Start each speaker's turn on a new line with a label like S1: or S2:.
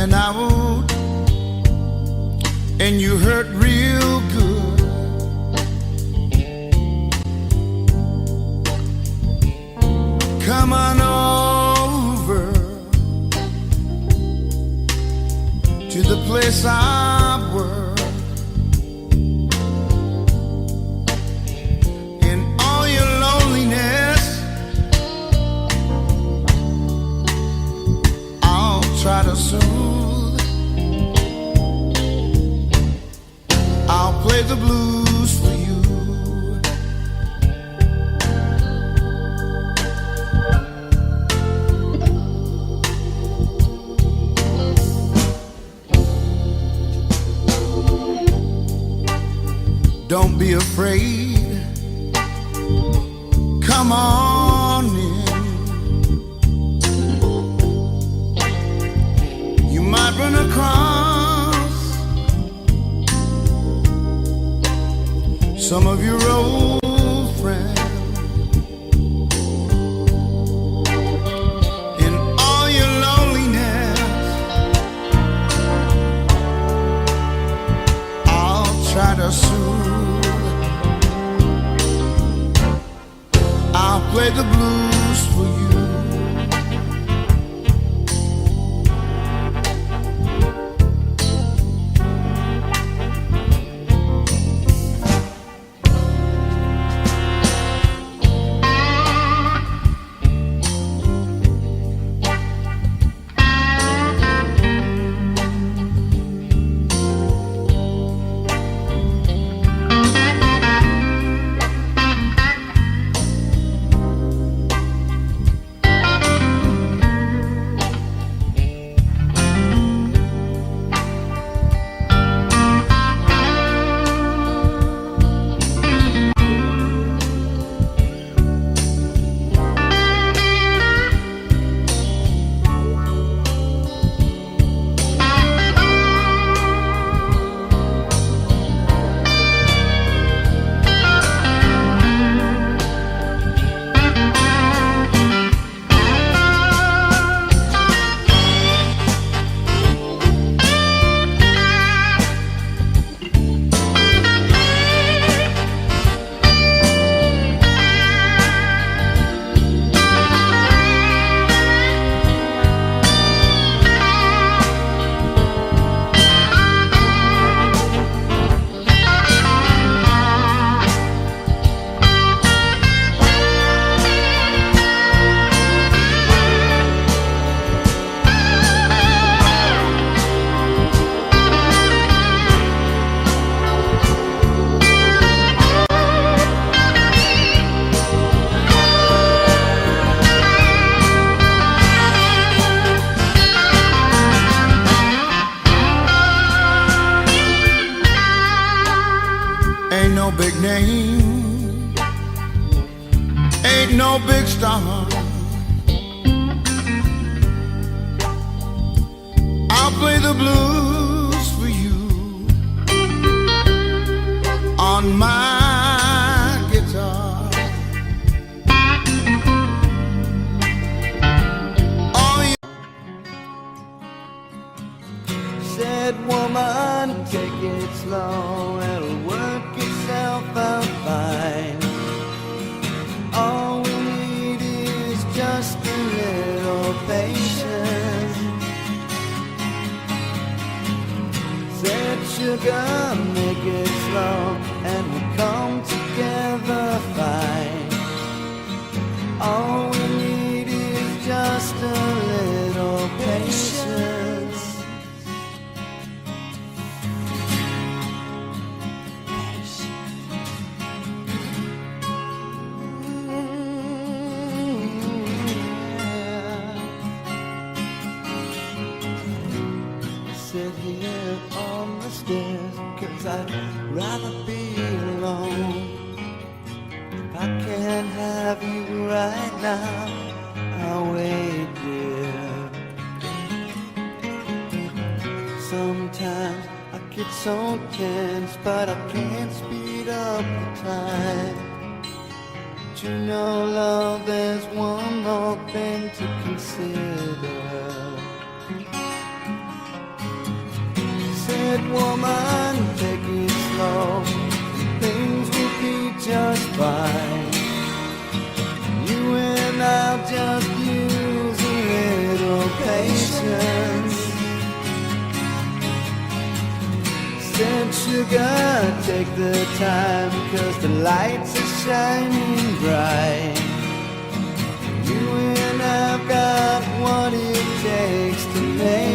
S1: went out and you hurt real good. Come on over to the place I work. In all your loneliness, I'll try to soothe. I'll play the blues for you. Don't be afraid, come on in. You might run across some of your old friends. In all your loneliness, I'll try to soothe. I'll play the blues for you. Ain't no big name, ain't no big star. I'll play the blues for you on my guitar. Oh, yeah.
S2: Said woman, take it slow, it'll work itself out fine. All we need is just a little patience. Said sugar, make it slow, and we'll come together fine. All we need is just a little patience. Sit here on the stairs, 'cause I'd rather be alone. If I can't have you right now, I'll wait, dear. Sometimes I get so tense, but I can't speed up the time. But you know, love, there's one more thing to consider. it, woman, take it slow. Things will be just fine. You and I'll just use a little patience. Said sugar, take the time, 'cause the lights are shining bright. You and I've got what it takes to make